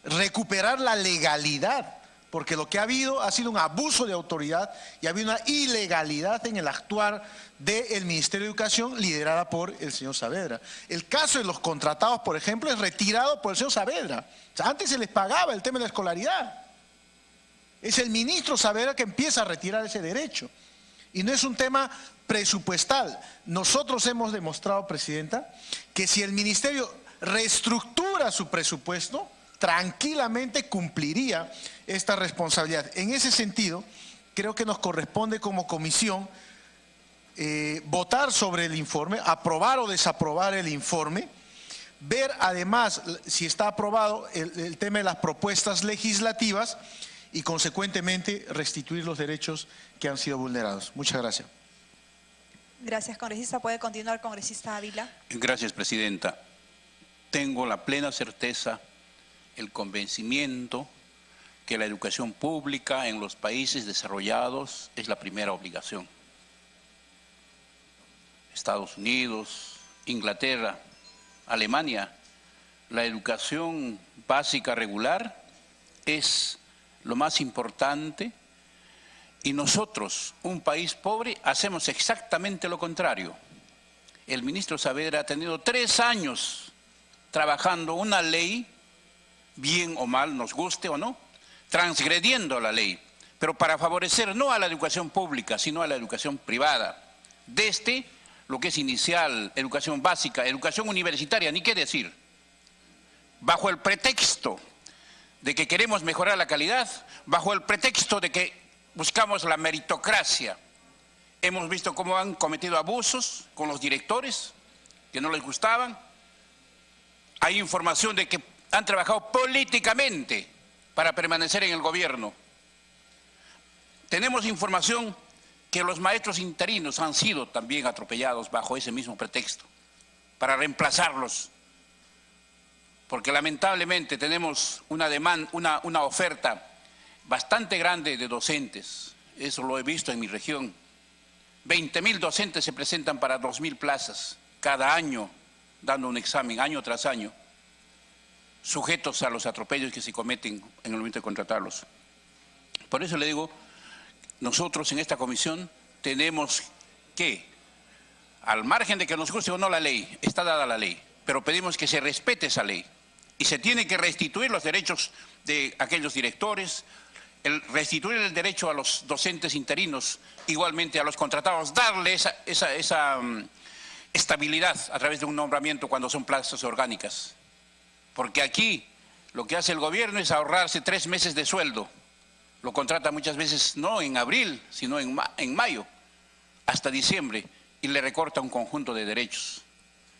recuperar la legalidad, porque lo que ha habido ha sido un abuso de autoridad y ha habido una ilegalidad en el actuar del Ministerio de Educación liderada por el señor Saavedra. El caso de los contratados, por ejemplo, es retirado por el señor Saavedra. O sea, antes se les pagaba el tema de la escolaridad. Es el ministro Saavedra que empieza a retirar ese derecho. Y no es un tema presupuestal. Nosotros hemos demostrado, Presidenta, que si el Ministerio reestructura su presupuesto, tranquilamente cumpliría esta responsabilidad. En ese sentido, creo que nos corresponde como comisión votar sobre el informe, aprobar o desaprobar el informe, ver además si está aprobado el tema de las propuestas legislativas y consecuentemente restituir los derechos que han sido vulnerados. Muchas gracias. Gracias, congresista. ¿Puede continuar, congresista Ávila? Gracias, Presidenta. Tengo la plena certeza, el convencimiento que la educación pública en los países desarrollados es la primera obligación. Estados Unidos, Inglaterra, Alemania, la educación básica regular es lo más importante y nosotros, un país pobre, hacemos exactamente lo contrario. El ministro Saavedra ha tenido 3 años trabajando una ley, bien o mal, nos guste o no, transgrediendo la ley, pero para favorecer no a la educación pública, sino a la educación privada, desde lo que es inicial, educación básica, educación universitaria, ni qué decir, bajo el pretexto de que queremos mejorar la calidad, bajo el pretexto de que buscamos la meritocracia. Hemos visto cómo han cometido abusos con los directores que no les gustaban. Hay información de que han trabajado políticamente para permanecer en el gobierno. Tenemos información que los maestros interinos han sido también atropellados bajo ese mismo pretexto, para reemplazarlos. Porque lamentablemente tenemos una demanda, una oferta bastante grande de docentes. Eso lo he visto en mi región. 20.000 docentes se presentan para 2.000 plazas cada año, dando un examen año tras año, sujetos a los atropellos que se cometen en el momento de contratarlos. Por eso le digo, nosotros en esta comisión tenemos que, al margen de que nos guste o no la ley, está dada la ley, pero pedimos que se respete esa ley y se tiene que restituir los derechos de aquellos directores, restituir el derecho a los docentes interinos, igualmente a los contratados, darle esa estabilidad a través de un nombramiento cuando son plazas orgánicas. Porque aquí lo que hace el gobierno es ahorrarse 3 meses de sueldo. Lo contrata muchas veces no en abril, sino en mayo, hasta diciembre, y le recorta un conjunto de derechos.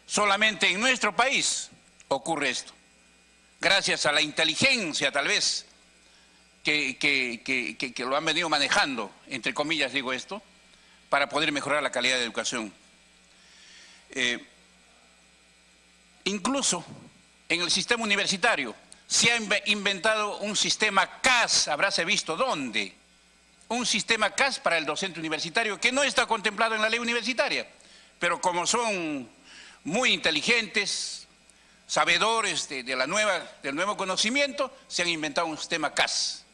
Solamente en nuestro país ocurre esto. Gracias a la inteligencia, tal vez, que lo han venido manejando, entre comillas digo esto, para poder mejorar la calidad de educación. Incluso en el sistema universitario se ha inventado un sistema CAS, habráse visto dónde, un sistema CAS para el docente universitario que no está contemplado en la ley universitaria, pero como son muy inteligentes, sabedores del nuevo conocimiento, se han inventado un sistema CAS,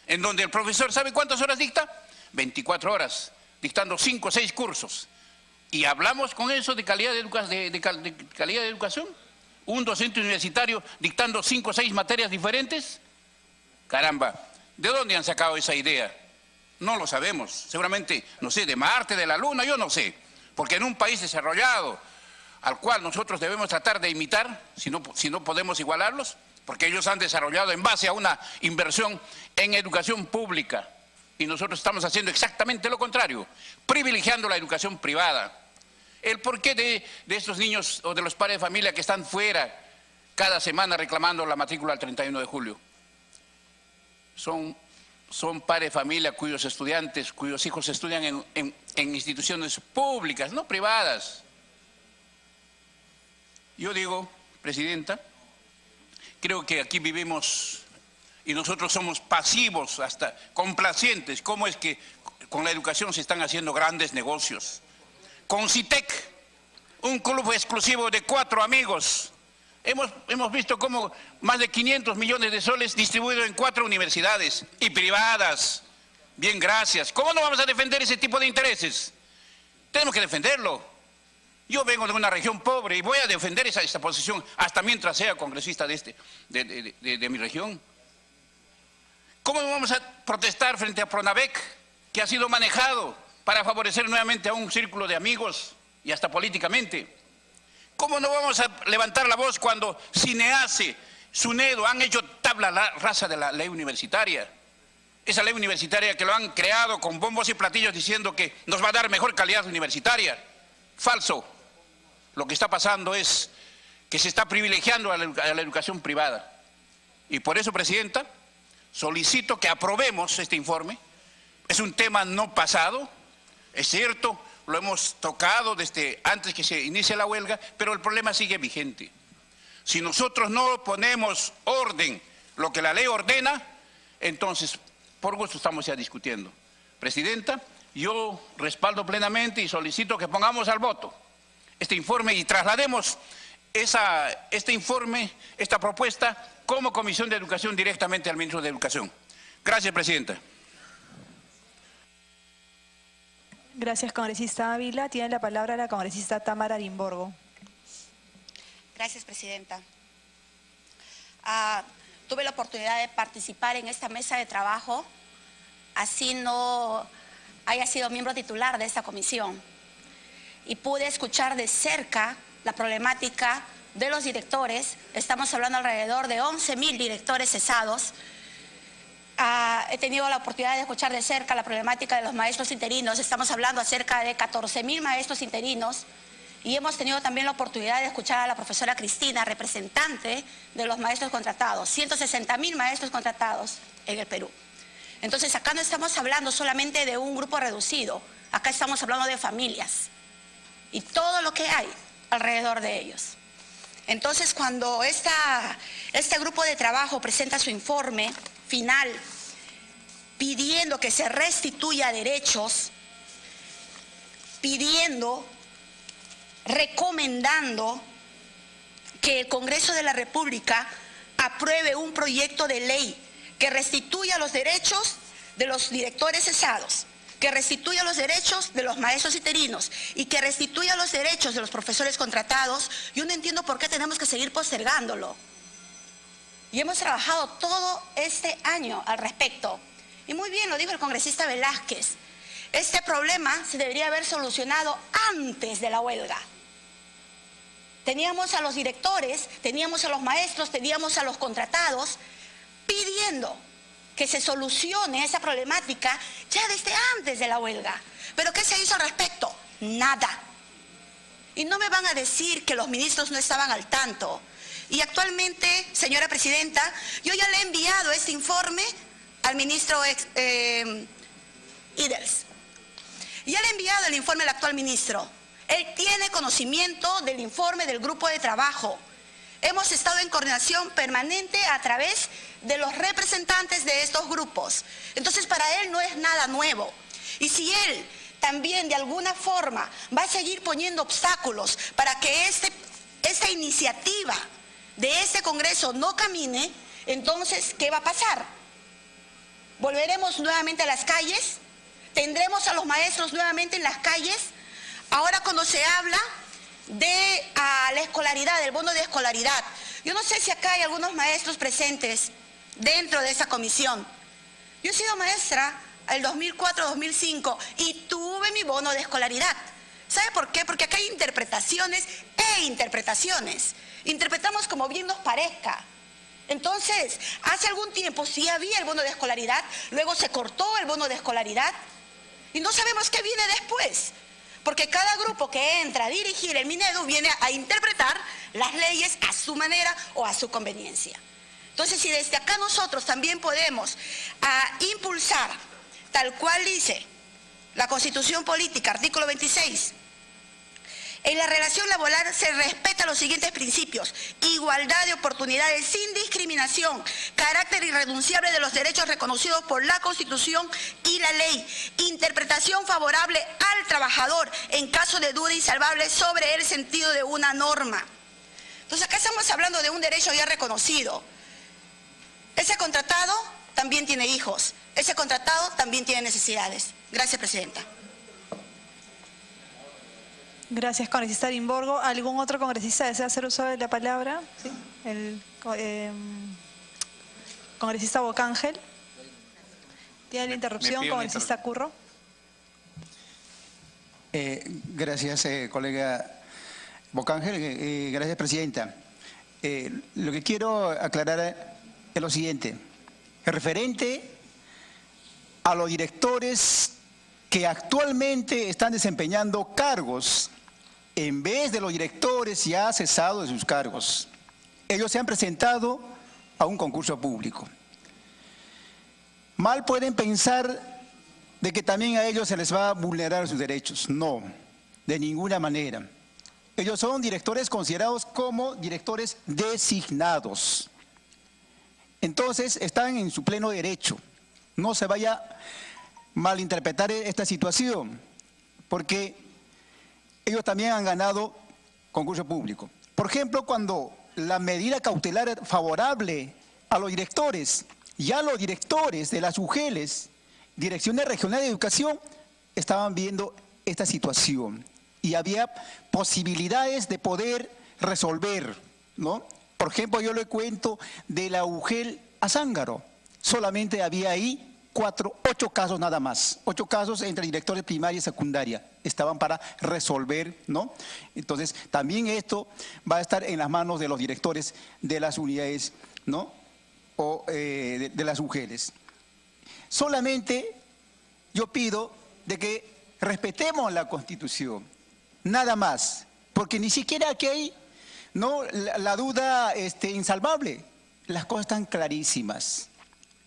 en donde el profesor, ¿sabe cuántas horas dicta? 24 horas, dictando 5 o 6 cursos. Y hablamos con eso de calidad de calidad de educación. Un docente universitario dictando 5 o 6 materias diferentes. Caramba, ¿de dónde han sacado esa idea? No lo sabemos. Seguramente, no sé, de Marte, de la Luna, yo no sé. Porque en un país desarrollado, al cual nosotros debemos tratar de imitar, si no podemos igualarlos, porque ellos han desarrollado en base a una inversión en educación pública. Y nosotros estamos haciendo exactamente lo contrario, privilegiando la educación privada. El porqué de estos niños o de los padres de familia que están fuera cada semana reclamando la matrícula al 31 de julio. Son padres de familia cuyos estudiantes, cuyos hijos estudian en instituciones públicas, no privadas. Yo digo, Presidenta, creo que aquí vivimos y nosotros somos pasivos, hasta complacientes. ¿Cómo es que con la educación se están haciendo grandes negocios? Con CITEC, un club exclusivo de 4 amigos, Hemos visto cómo más de 500 millones de soles distribuidos en 4 universidades y privadas. Bien, gracias. ¿Cómo no vamos a defender ese tipo de intereses? Tenemos que defenderlo. Yo vengo de una región pobre y voy a defender esta posición hasta mientras sea congresista de mi región. ¿Cómo no vamos a protestar frente a Pronavec, que ha sido manejado para favorecer nuevamente a un círculo de amigos y hasta políticamente? ¿Cómo no vamos a levantar la voz cuando Cinease, SUNEDO han hecho tabla rasa de la ley universitaria? Esa ley universitaria que lo han creado con bombos y platillos diciendo que nos va a dar mejor calidad universitaria. Falso. Lo que está pasando es que se está privilegiando a la educación privada. Y por eso, Presidenta, solicito que aprobemos este informe. Es un tema no pasado, es cierto, lo hemos tocado desde antes que se inicie la huelga, pero el problema sigue vigente. Si nosotros no ponemos orden, lo que la ley ordena, entonces, por gusto estamos ya discutiendo. Presidenta, yo respaldo plenamente y solicito que pongamos al voto este informe y traslademos este informe, esta propuesta, como Comisión de Educación directamente al Ministro de Educación. Gracias, Presidenta. Gracias, congresista Ávila. Tiene la palabra la congresista Tamara Arimborgo. Gracias, Presidenta. Tuve la oportunidad de participar en esta mesa de trabajo, así no haya sido miembro titular de esta comisión. Y pude escuchar de cerca la problemática de los directores. Estamos hablando alrededor de 11.000 directores cesados. He tenido la oportunidad de escuchar de cerca la problemática de los maestros interinos. Estamos hablando acerca de 14.000 maestros interinos. Y hemos tenido también la oportunidad de escuchar a la profesora Cristina, representante de los maestros contratados. 160.000 maestros contratados en el Perú. Entonces, acá no estamos hablando solamente de un grupo reducido. Acá estamos hablando de familias y todo lo que hay alrededor de ellos. Entonces, cuando este grupo de trabajo presenta su informe final pidiendo que se restituya derechos, recomendando que el Congreso de la República apruebe un proyecto de ley que restituya los derechos de los directores cesados, que restituya los derechos de los maestros interinos y que restituya los derechos de los profesores contratados, yo no entiendo por qué tenemos que seguir postergándolo. Y hemos trabajado todo este año al respecto. Y muy bien lo dijo el congresista Velázquez, este problema se debería haber solucionado antes de la huelga. Teníamos a los directores, teníamos a los maestros, teníamos a los contratados pidiendo que se solucione esa problemática ya desde antes de la huelga. ¿Pero qué se hizo al respecto? Nada. Y no me van a decir que los ministros no estaban al tanto. Y actualmente, señora Presidenta, yo ya le he enviado este informe al ministro Idels. Ya le he enviado el informe al actual ministro. Él tiene conocimiento del informe del grupo de trabajo. Hemos estado en coordinación permanente a través de los representantes de estos grupos. Entonces, para él no es nada nuevo. Y si él también de alguna forma va a seguir poniendo obstáculos para que esta iniciativa de este Congreso no camine, entonces, ¿qué va a pasar? ¿Volveremos nuevamente a las calles? ¿Tendremos a los maestros nuevamente en las calles? Ahora cuando se habla de la escolaridad, del bono de escolaridad, yo no sé si acá hay algunos maestros presentes dentro de esa comisión. Yo he sido maestra el 2004-2005 y tuve mi bono de escolaridad. ¿Sabe por qué? Porque acá hay interpretaciones e interpretaciones. Interpretamos como bien nos parezca. Entonces, hace algún tiempo sí había el bono de escolaridad, luego se cortó el bono de escolaridad y no sabemos qué viene después. Porque cada grupo que entra a dirigir el Minedu viene a interpretar las leyes a su manera o a su conveniencia. Entonces, si desde acá nosotros también podemos impulsar, tal cual dice la Constitución Política, artículo 26, en la relación laboral se respetan los siguientes principios: igualdad de oportunidades sin discriminación, carácter irrenunciable de los derechos reconocidos por la Constitución y la ley, interpretación favorable al trabajador en caso de duda insalvable sobre el sentido de una norma. Entonces acá estamos hablando de un derecho ya reconocido. Ese contratado también tiene hijos, ese contratado también tiene necesidades. Gracias, Presidenta. Gracias, congresista Limborgo. ¿Algún otro congresista desea hacer uso de la palabra? ¿Sí? El congresista Bocángel. ¿Tiene la interrupción, congresista Curro? Gracias, colega Bocángel. Gracias, Presidenta. Lo que quiero aclarar es lo siguiente. Referente a los directores que actualmente están desempeñando cargos, en vez de los directores ya cesados de sus cargos, ellos se han presentado a un concurso público. Mal pueden pensar de que también a ellos se les va a vulnerar sus derechos. No, de ninguna manera. Ellos son directores considerados como directores designados. Entonces, están en su pleno derecho. No se vaya a malinterpretar esta situación, porque ellos también han ganado concurso público. Por ejemplo, cuando la medida cautelar favorable a los directores, ya los directores de las UGELes, Direcciones Regionales de Educación, estaban viendo esta situación y había posibilidades de poder resolver, ¿no? Por ejemplo, yo le cuento de la UGEL Azángaro, solamente había ahí 8 casos nada más, 8 casos entre directores primaria y secundaria, estaban para resolver, ¿no? Entonces, también esto va a estar en las manos de los directores de las unidades, ¿no? O de las UGELes. Solamente yo pido de que respetemos la Constitución, nada más, porque ni siquiera aquí hay, ¿no?, la duda insalvable. Las cosas están clarísimas.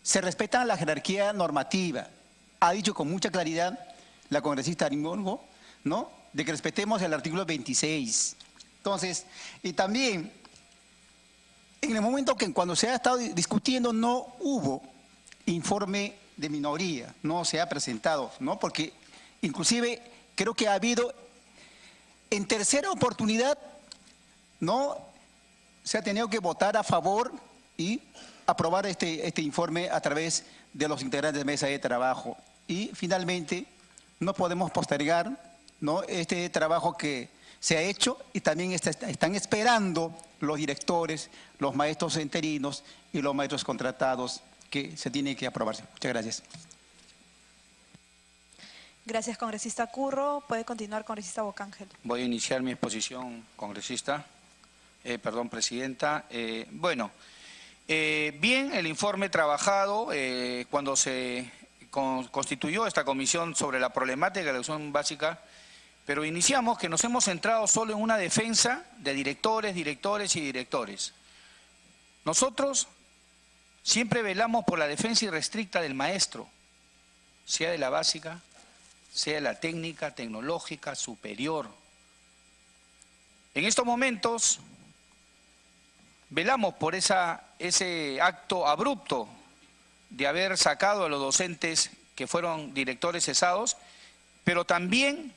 Se respeta la jerarquía normativa. Ha dicho con mucha claridad la congresista Limborgo, ¿no?, de que respetemos el artículo 26. Entonces, y también, en el momento que cuando se ha estado discutiendo no hubo informe de minoría, no se ha presentado, ¿no?, porque inclusive creo que ha habido en tercera oportunidad, ¿no?, se ha tenido que votar a favor y aprobar este informe a través de los integrantes de mesa de trabajo. Y finalmente no podemos postergar, ¿no?, este trabajo que se ha hecho, y también están esperando los directores, los maestros interinos y los maestros contratados que se tienen que aprobarse. Muchas gracias. Gracias, congresista Curro. Puede continuar, congresista Bocángel. Voy a iniciar mi exposición, congresista. Presidenta. Bien, el informe trabajado cuando se constituyó esta comisión sobre la problemática de la educación básica, pero iniciamos que nos hemos centrado solo en una defensa de directores y directores. Nosotros siempre velamos por la defensa irrestricta del maestro, sea de la básica, sea de la técnica, tecnológica, superior. En estos momentos velamos por ese acto abrupto de haber sacado a los docentes que fueron directores cesados, pero también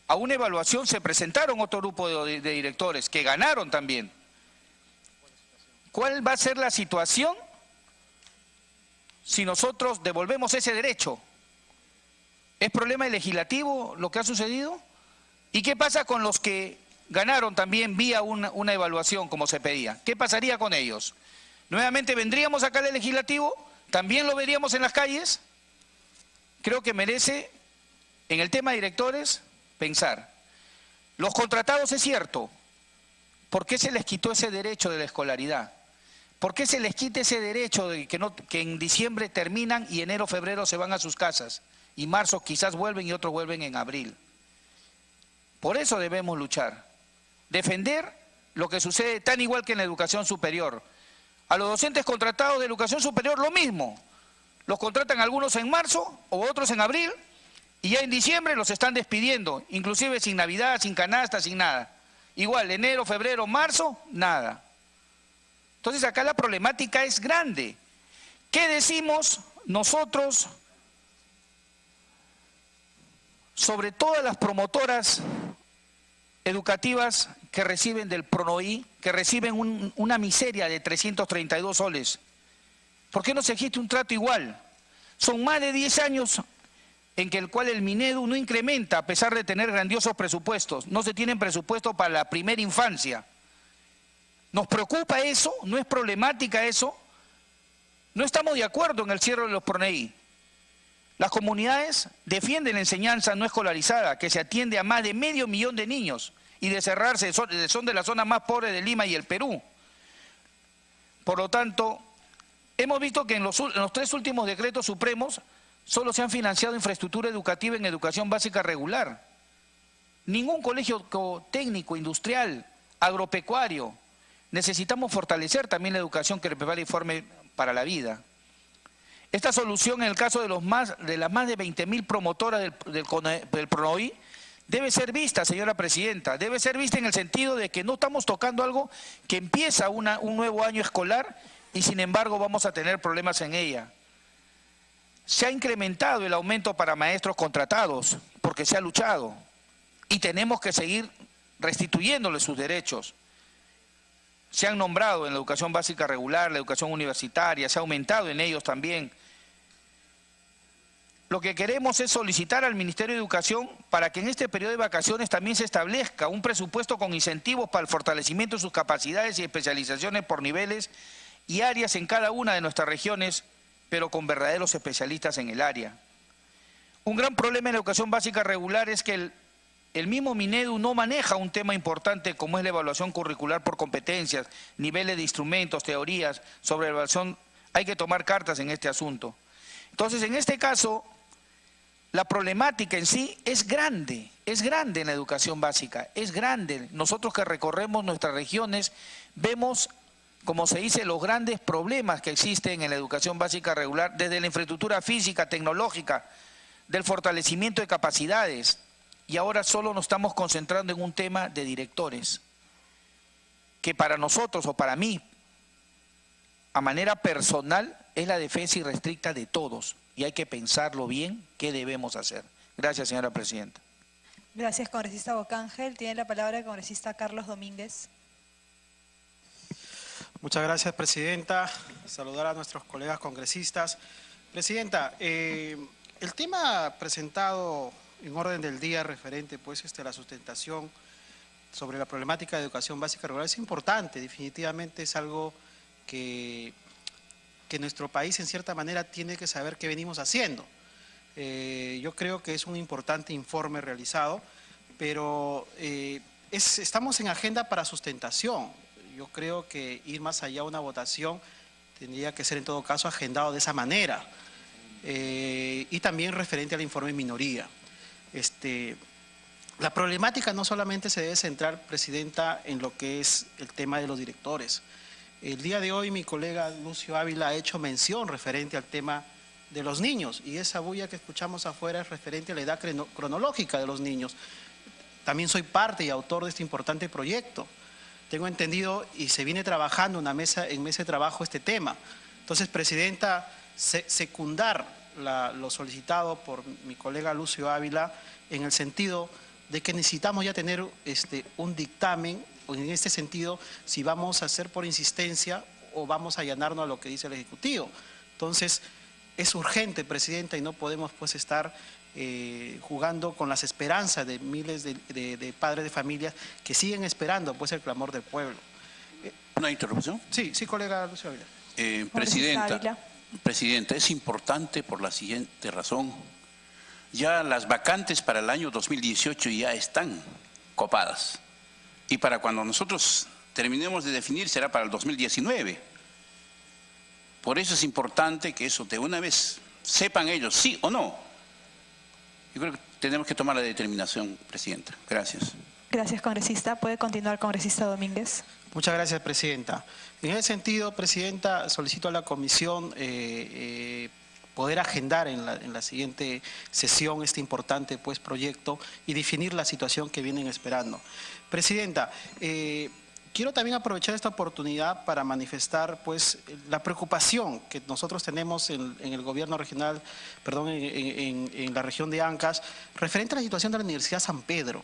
a una evaluación se presentaron otro grupo de directores que ganaron también. ¿Cuál va a ser la situación si nosotros devolvemos ese derecho? ¿Es problema legislativo lo que ha sucedido? ¿Y qué pasa con los que ganaron también vía una evaluación como se pedía? ¿Qué pasaría con ellos? ¿Nuevamente vendríamos acá al legislativo? ¿También lo veríamos en las calles? Creo que merece, en el tema de directores, pensar. Los contratados, es cierto. ¿Por qué se les quitó ese derecho de la escolaridad? ¿Por qué se les quita ese derecho de que en diciembre terminan y enero, febrero se van a sus casas? Y marzo quizás vuelven y otros vuelven en abril. Por eso debemos luchar. Defender lo que sucede tan igual que en la educación superior. A los docentes contratados de educación superior lo mismo. Los contratan algunos en marzo o otros en abril y ya en diciembre los están despidiendo, inclusive sin Navidad, sin canasta, sin nada. Igual, enero, febrero, marzo, nada. Entonces acá la problemática es grande. ¿Qué decimos nosotros sobre todas las promotoras educativas que reciben del PRONOI, que reciben una miseria de 332 soles. ¿Por qué no se existe un trato igual? Son más de 10 años en que el cual el Minedu no incrementa a pesar de tener grandiosos presupuestos. No se tienen presupuesto para la primera infancia. ¿Nos preocupa eso? ¿No es problemática eso? No estamos de acuerdo en el cierre de los PRONEI. Las comunidades defienden la enseñanza no escolarizada, que se atiende a más de 500.000 de niños, y de cerrarse son de la zona más pobre de Lima y el Perú. Por lo tanto, hemos visto que en los 3 últimos decretos supremos solo se han financiado infraestructura educativa en educación básica regular. Ningún colegio técnico, industrial, agropecuario. Necesitamos fortalecer también la educación que prepara y forme para la vida. Esta solución, en el caso de las más de 20.000 promotoras del PRONOI, debe ser vista, señora presidenta, debe ser vista en el sentido de que no estamos tocando algo que empieza un nuevo año escolar y sin embargo vamos a tener problemas en ella. Se ha incrementado el aumento para maestros contratados porque se ha luchado y tenemos que seguir restituyéndoles sus derechos. Se han nombrado en la educación básica regular, la educación universitaria, se ha aumentado en ellos también. Lo que queremos es solicitar al Ministerio de Educación para que en este periodo de vacaciones también se establezca un presupuesto con incentivos para el fortalecimiento de sus capacidades y especializaciones por niveles y áreas en cada una de nuestras regiones, pero con verdaderos especialistas en el área. Un gran problema en la educación básica regular es que el mismo Minedu no maneja un tema importante como es la evaluación curricular por competencias, niveles de instrumentos, teorías. Sobre evaluación hay que tomar cartas en este asunto. Entonces, en este caso, la problemática en sí es grande en la educación básica, es grande. Nosotros que recorremos nuestras regiones vemos, como se dice, los grandes problemas que existen en la educación básica regular, desde la infraestructura física, tecnológica, del fortalecimiento de capacidades. Y ahora solo nos estamos concentrando en un tema de directores, que para nosotros o para mí, a manera personal, es la defensa irrestricta de todos. Y hay que pensarlo bien qué debemos hacer. Gracias, señora presidenta. Gracias, congresista Bocángel. Tiene la palabra el congresista Carlos Domínguez. Muchas gracias, presidenta. Saludar a nuestros colegas congresistas. Presidenta, el tema presentado en orden del día referente pues a la sustentación sobre la problemática de educación básica regular es importante, definitivamente es algo que nuestro país en cierta manera tiene que saber qué venimos haciendo. Yo creo que es un importante informe realizado, pero estamos en agenda para sustentación. Yo creo que ir más allá de una votación tendría que ser en todo caso agendado de esa manera. Y también referente al informe minoría. La problemática no solamente se debe centrar, presidenta, en lo que es el tema de los directores. El día de hoy mi colega Lucio Ávila ha hecho mención referente al tema de los niños y esa bulla que escuchamos afuera es referente a la edad cronológica de los niños. También soy parte y autor de este importante proyecto. Tengo entendido y se viene trabajando en mesa de trabajo este tema. Entonces, presidenta, secundar lo solicitado por mi colega Lucio Ávila en el sentido de que necesitamos ya tener un dictamen, en este sentido, si vamos a hacer por insistencia o vamos a allanarnos a lo que dice el Ejecutivo. Entonces, es urgente, presidenta, y no podemos pues estar jugando con las esperanzas de miles de padres de familias que siguen esperando pues el clamor del pueblo. ¿Una interrupción? Sí, colega Lucio Ávila. Presidenta, es importante por la siguiente razón. Ya las vacantes para el año 2018 ya están copadas. Y para cuando nosotros terminemos de definir será para el 2019. Por eso es importante que eso de una vez sepan ellos sí o no. Yo creo que tenemos que tomar la determinación, presidenta. Gracias. Gracias, congresista. Puede continuar, congresista Domínguez. Muchas gracias, presidenta. En ese sentido, presidenta, solicito a la comisión poder agendar en la siguiente sesión este importante pues, proyecto y definir la situación que vienen esperando. Presidenta, quiero también aprovechar esta oportunidad para manifestar pues, la preocupación que nosotros tenemos en el gobierno regional, perdón, en la región de Ancash, referente a la situación de la Universidad San Pedro.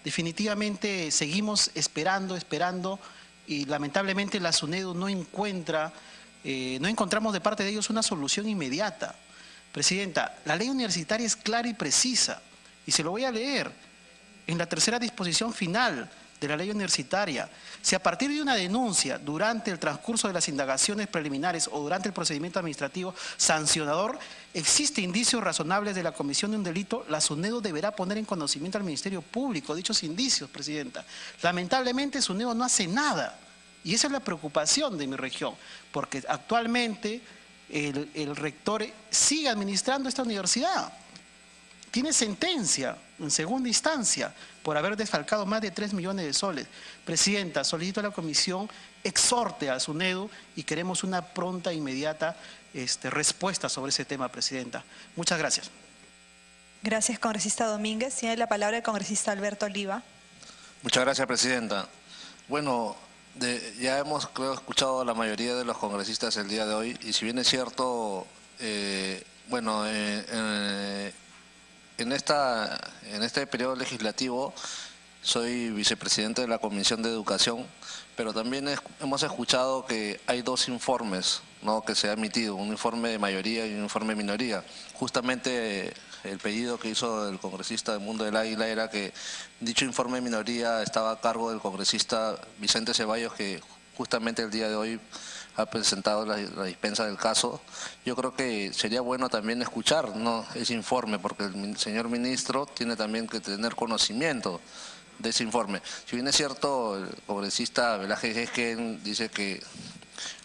Definitivamente seguimos esperando y lamentablemente la SUNEDU no encontramos de parte de ellos una solución inmediata. Presidenta, la ley universitaria es clara y precisa y se lo voy a leer en la tercera disposición final de la ley universitaria. Si a partir de una denuncia durante el transcurso de las indagaciones preliminares o durante el procedimiento administrativo sancionador existe indicios razonables de la comisión de un delito, la SUNEDU deberá poner en conocimiento al Ministerio Público dichos indicios, Presidenta. Lamentablemente SUNEDU no hace nada y esa es la preocupación de mi región, porque actualmente el rector sigue administrando esta universidad. Tiene sentencia en segunda instancia por haber desfalcado más de 3 millones de soles. Presidenta, solicito a la comisión, exhorte a SUNEDU y queremos una pronta e inmediata respuesta sobre ese tema, Presidenta. Muchas gracias. Gracias, congresista Domínguez. Tiene la palabra el congresista Alberto Oliva. Muchas gracias, Presidenta. Bueno, ya hemos, creo, escuchado a la mayoría de los congresistas el día de hoy y si bien es cierto, en este periodo legislativo soy vicepresidente de la Comisión de Educación, pero también hemos escuchado que hay 2 informes, ¿no?, que se ha emitido, un informe de mayoría y un informe de minoría. Justamente el pedido que hizo el congresista del Mundo del Águila era que dicho informe de minoría estaba a cargo del congresista Vicente Ceballos, que justamente el día de hoy ha presentado la dispensa del caso. Yo creo que sería bueno también escuchar, ¿no?, ese informe, porque el señor ministro tiene también que tener conocimiento de ese informe. Si bien es cierto, el congresista Velázquez Esquén dice que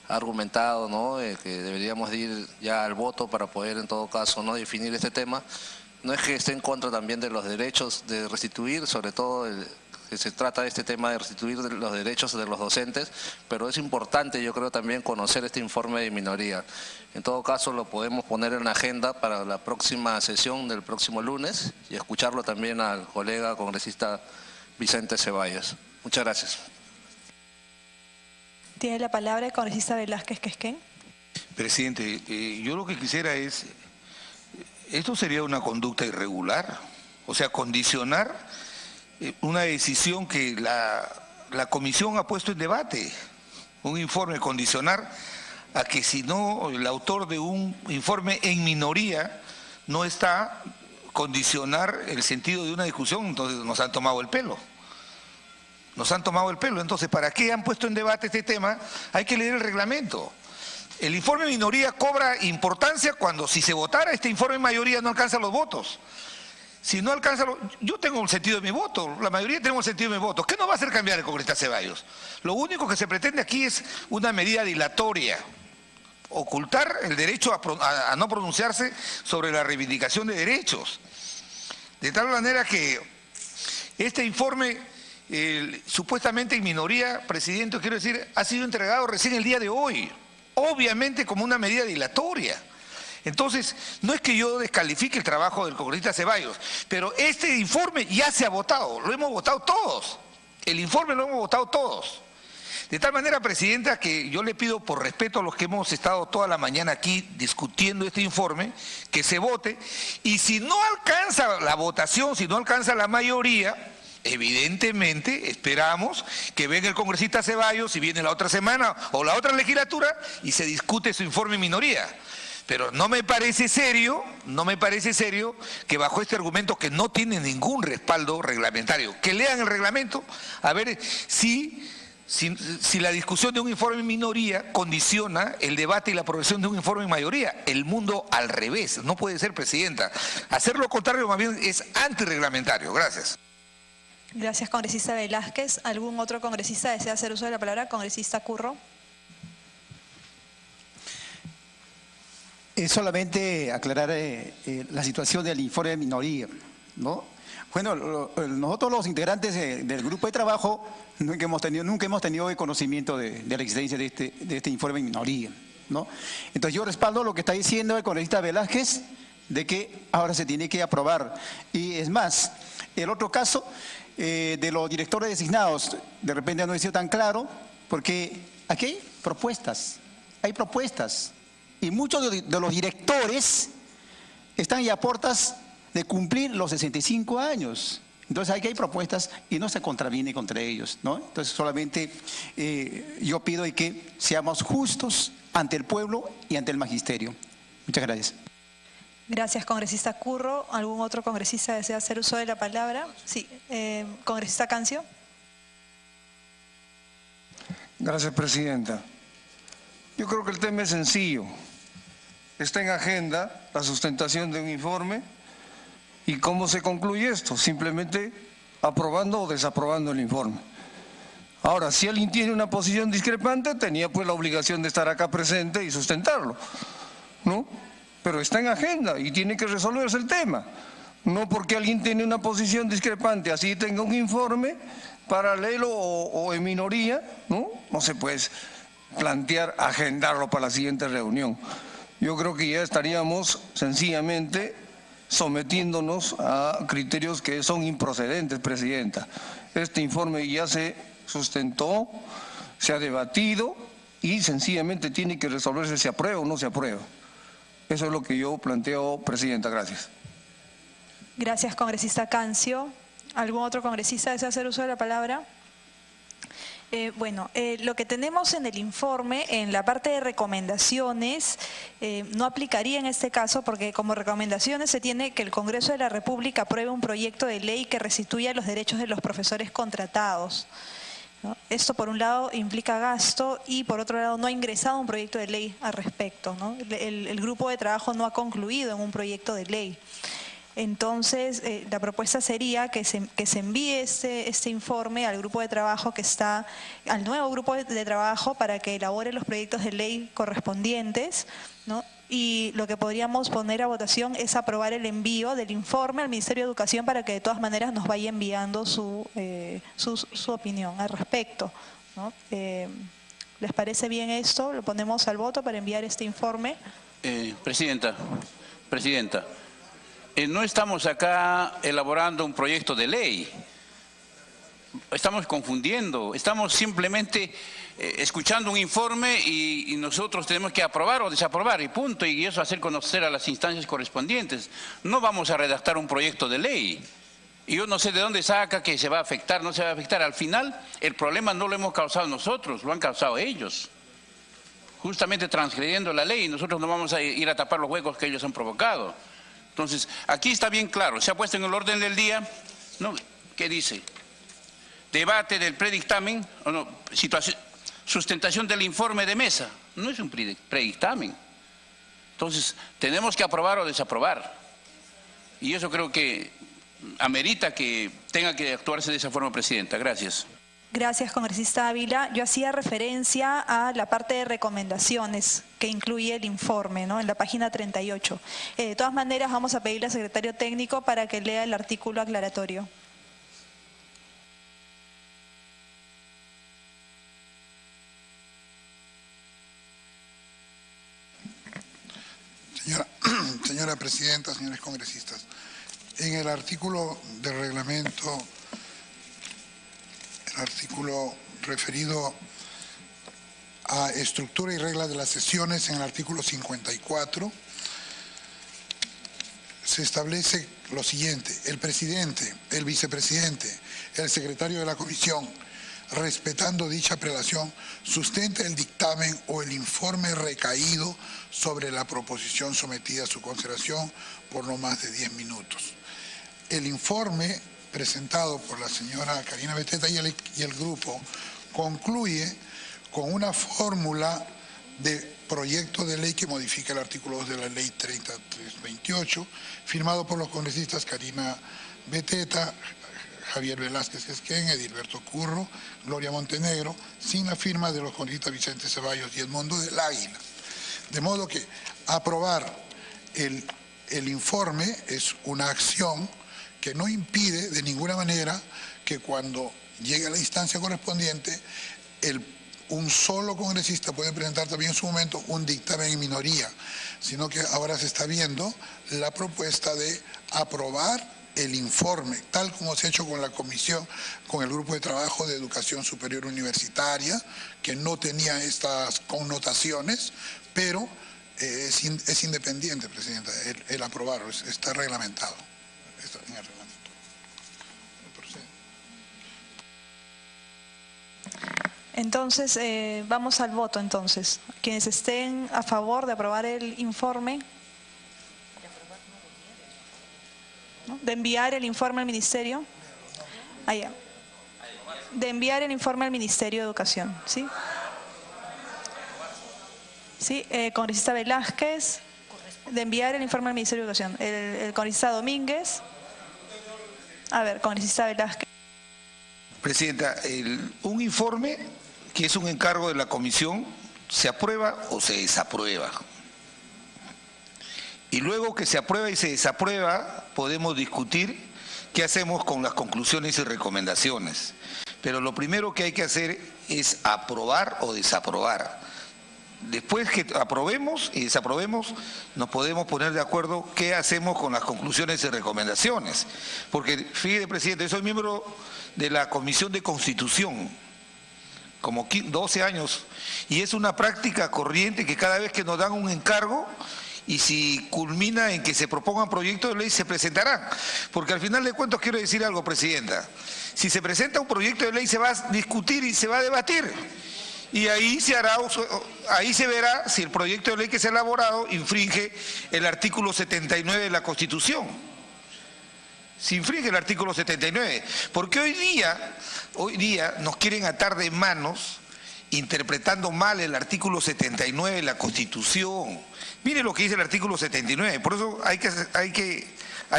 ha argumentado, ¿no?, que deberíamos ir ya al voto para poder en todo caso no definir este tema, no es que esté en contra también de los derechos de restituir, sobre todo que se trata de este tema de restituir los derechos de los docentes, pero es importante, yo creo, también conocer este informe de minoría. En todo caso, lo podemos poner en la agenda para la próxima sesión del próximo lunes y escucharlo también al colega congresista Vicente Ceballos. Muchas gracias. Tiene la palabra el congresista Velázquez Esquén. Presidente, yo lo que quisiera es, esto sería una conducta irregular, o sea, condicionar una decisión que la comisión ha puesto en debate, un informe, condicionar a que si no el autor de un informe en minoría no está, condicionar el sentido de una discusión. Entonces nos han tomado el pelo. Entonces, ¿para qué han puesto en debate este tema? Hay que leer el reglamento. El informe de minoría cobra importancia cuando, si se votara este informe en mayoría, no alcanza los votos. Si no alcanza, yo tengo el sentido de mi voto, la mayoría tenemos el sentido de mi voto. ¿Qué nos va a hacer cambiar el congresista Ceballos? Lo único que se pretende aquí es una medida dilatoria, ocultar el derecho a no pronunciarse sobre la reivindicación de derechos. De tal manera que este informe, supuestamente en minoría, Presidente, quiero decir, ha sido entregado recién el día de hoy, obviamente como una medida dilatoria. Entonces, no es que yo descalifique el trabajo del congresista Ceballos, pero este informe ya se ha votado, lo hemos votado todos. El informe lo hemos votado todos. De tal manera, Presidenta, que yo le pido por respeto a los que hemos estado toda la mañana aquí discutiendo este informe, que se vote, y si no alcanza la votación, si no alcanza la mayoría, evidentemente esperamos que venga el congresista Ceballos, si viene la otra semana o la otra legislatura, y se discute su informe en minoría. Pero no me parece serio que bajo este argumento que no tiene ningún respaldo reglamentario, que lean el reglamento a ver si la discusión de un informe en minoría condiciona el debate y la aprobación de un informe en mayoría. El mundo al revés, no puede ser, Presidenta. Hacer lo contrario más bien es antirreglamentario. Gracias. Gracias, congresista Velázquez. ¿Algún otro congresista desea hacer uso de la palabra? Congresista Curro. Es solamente aclarar la situación del informe de minoría, ¿no? Bueno, nosotros los integrantes del grupo de trabajo nunca hemos tenido el conocimiento de la existencia de este informe de minoría, ¿no? Entonces yo respaldo lo que está diciendo el congresista Velázquez, de que ahora se tiene que aprobar. Y es más, el otro caso de los directores designados, de repente no ha sido tan claro, porque aquí hay propuestas. Y muchos de los directores están ya a puertas de cumplir los 65 años. Entonces aquí hay propuestas y no se contraviene contra ellos, ¿no? Entonces solamente yo pido que seamos justos ante el pueblo y ante el magisterio. Muchas gracias. Gracias, congresista Curro. ¿Algún otro congresista desea hacer uso de la palabra? Sí, congresista Cancio. Gracias, presidenta. Yo creo que el tema es sencillo. Está en agenda la sustentación de un informe y cómo se concluye esto, simplemente aprobando o desaprobando el informe. Ahora, si alguien tiene una posición discrepante, tenía pues la obligación de estar acá presente y sustentarlo, ¿no? Pero está en agenda y tiene que resolverse el tema. No porque alguien tiene una posición discrepante, así tenga un informe paralelo o en minoría, ¿no? No se puede plantear agendarlo para la siguiente reunión. Yo creo que ya estaríamos sencillamente sometiéndonos a criterios que son improcedentes, presidenta. Este informe ya se sustentó, se ha debatido y sencillamente tiene que resolverse si aprueba o no se aprueba. Eso es lo que yo planteo, presidenta. Gracias. Gracias, congresista Cancio. ¿Algún otro congresista desea hacer uso de la palabra? Lo que tenemos en el informe, en la parte de recomendaciones, no aplicaría en este caso porque como recomendaciones se tiene que el Congreso de la República apruebe un proyecto de ley que restituya los derechos de los profesores contratados, ¿no? Esto por un lado implica gasto y por otro lado no ha ingresado un proyecto de ley al respecto, ¿no? El grupo de trabajo no ha concluido en un proyecto de ley. Entonces, la propuesta sería que se envíe este informe al grupo de trabajo al nuevo grupo de trabajo para que elabore los proyectos de ley correspondientes, ¿no? Y lo que podríamos poner a votación es aprobar el envío del informe al Ministerio de Educación para que de todas maneras nos vaya enviando su opinión al respecto, ¿no? ¿Les parece bien esto? Lo ponemos al voto para enviar este informe. Presidenta. No estamos acá elaborando un proyecto de ley, estamos confundiendo, estamos simplemente escuchando un informe y nosotros tenemos que aprobar o desaprobar y punto, y eso hacer conocer a las instancias correspondientes. No vamos a redactar un proyecto de ley. Y yo no sé de dónde saca que se va a afectar, no se va a afectar. Al final el problema no lo hemos causado nosotros, lo han causado ellos. Justamente transgrediendo la ley, nosotros no vamos a ir a tapar los huecos que ellos han provocado. Entonces, aquí está bien claro, se ha puesto en el orden del día, ¿no? ¿Qué dice? Debate del predictamen, o no, sustentación del informe de mesa. No es un predictamen. Entonces, tenemos que aprobar o desaprobar. Y eso creo que amerita que tenga que actuarse de esa forma, presidenta. Gracias. Gracias, congresista Ávila. Yo hacía referencia a la parte de recomendaciones que incluye el informe, ¿no? En la página 38. De todas maneras, vamos a pedirle al secretario técnico para que lea el artículo aclaratorio. Señora presidenta, señores congresistas, en el artículo del reglamento, el artículo referido a estructura y reglas de las sesiones, en el artículo 54, se establece lo siguiente: el presidente, el vicepresidente, el secretario de la comisión, respetando dicha prelación, sustenta el dictamen o el informe recaído sobre la proposición sometida a su consideración por no más de 10 minutos. El informe presentado por la señora Karina Beteta y el grupo concluye con una fórmula de proyecto de ley que modifica el artículo 2 de la ley 3328, firmado por los congresistas Karina Beteta, Javier Velázquez Esquén, Edilberto Curro, Gloria Montenegro, sin la firma de los congresistas Vicente Ceballos y Edmundo del Águila. De modo que aprobar el informe es una acción que no impide de ninguna manera que cuando llegue a la instancia correspondiente, un solo congresista puede presentar también en su momento un dictamen en minoría, sino que ahora se está viendo la propuesta de aprobar el informe, tal como se ha hecho con la comisión, con el grupo de trabajo de educación superior universitaria, que no tenía estas connotaciones, pero es independiente, presidenta, el aprobarlo, está reglamentado. Está en el reglamento. Entonces, vamos al voto entonces. Quienes estén a favor de aprobar el informe, ¿no?, de enviar el informe al Ministerio. De enviar el informe al Ministerio de Educación, ¿sí? Sí, congresista Velázquez, de enviar el informe al Ministerio de Educación. El congresista Domínguez. A ver, congresista Velázquez. Presidenta, un informe que es un encargo de la comisión, ¿se aprueba o se desaprueba? Y luego que se aprueba y se desaprueba, podemos discutir qué hacemos con las conclusiones y recomendaciones. Pero lo primero que hay que hacer es aprobar o desaprobar. Después que aprobemos y desaprobemos, nos podemos poner de acuerdo qué hacemos con las conclusiones y recomendaciones. Porque, fíjese, presidente, yo soy miembro de la Comisión de Constitución, como 12 años, y es una práctica corriente que cada vez que nos dan un encargo, y si culmina en que se propongan proyectos de ley, se presentarán. Porque al final de cuentas quiero decir algo, presidenta. Si se presenta un proyecto de ley, se va a discutir y se va a debatir. Y ahí se verá si el proyecto de ley que se ha elaborado infringe el artículo 79 de la Constitución. Si infringe el artículo 79. Porque hoy día nos quieren atar de manos interpretando mal el artículo 79 de la Constitución. Mire lo que dice el artículo 79, por eso hay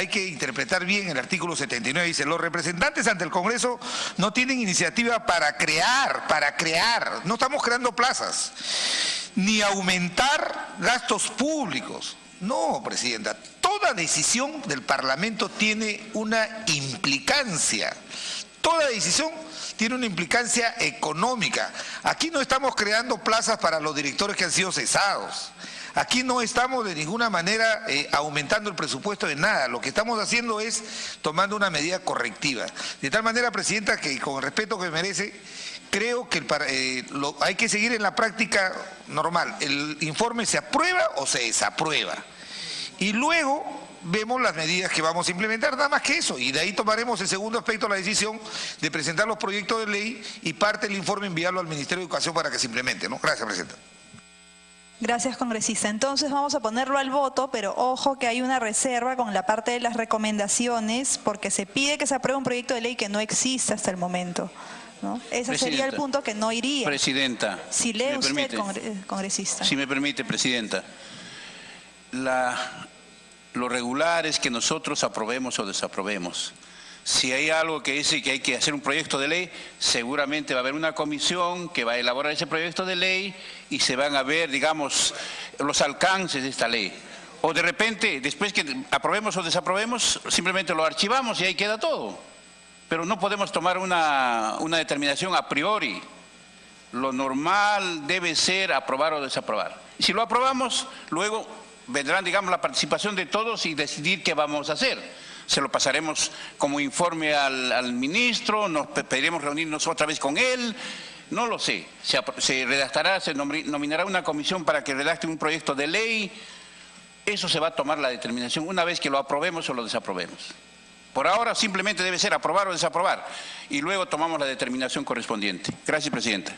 que interpretar bien el artículo 79. Dice, los representantes ante el Congreso no tienen iniciativa para crear, no estamos creando plazas, ni aumentar gastos públicos. No, presidenta, toda decisión del Parlamento tiene una implicancia, toda decisión tiene una implicancia económica. Aquí no estamos creando plazas para los directores que han sido cesados. Aquí no estamos de ninguna manera aumentando el presupuesto de nada. Lo que estamos haciendo es tomando una medida correctiva. De tal manera, presidenta, que con el respeto que merece, creo que hay que seguir en la práctica normal. El informe se aprueba o se desaprueba. Y luego vemos las medidas que vamos a implementar, nada más que eso. Y de ahí tomaremos el segundo aspecto, la decisión de presentar los proyectos de ley y parte del informe enviarlo al Ministerio de Educación para que se implemente, ¿no? Gracias, presidenta. Gracias, congresista. Entonces vamos a ponerlo al voto, pero ojo que hay una reserva con la parte de las recomendaciones, porque se pide que se apruebe un proyecto de ley que no existe hasta el momento, ¿no? Ese sería el punto que no iría. Presidenta. Si lee usted, congresista. Si me permite, presidenta. Lo regular es que nosotros aprobemos o desaprobemos. Si hay algo que dice que hay que hacer un proyecto de ley, seguramente va a haber una comisión que va a elaborar ese proyecto de ley y se van a ver, digamos, los alcances de esta ley. O de repente, después que aprobemos o desaprobemos, simplemente lo archivamos y ahí queda todo. Pero no podemos tomar una determinación a priori. Lo normal debe ser aprobar o desaprobar. Y si lo aprobamos, luego vendrán, digamos, la participación de todos y decidir qué vamos a hacer. Se lo pasaremos como informe al ministro, nos pediremos reunirnos otra vez con él, no lo sé. Se redactará, se nominará una comisión para que redacte un proyecto de ley. Eso se va a tomar la determinación una vez que lo aprobemos o lo desaprobemos. Por ahora simplemente debe ser aprobar o desaprobar y luego tomamos la determinación correspondiente. Gracias, presidenta.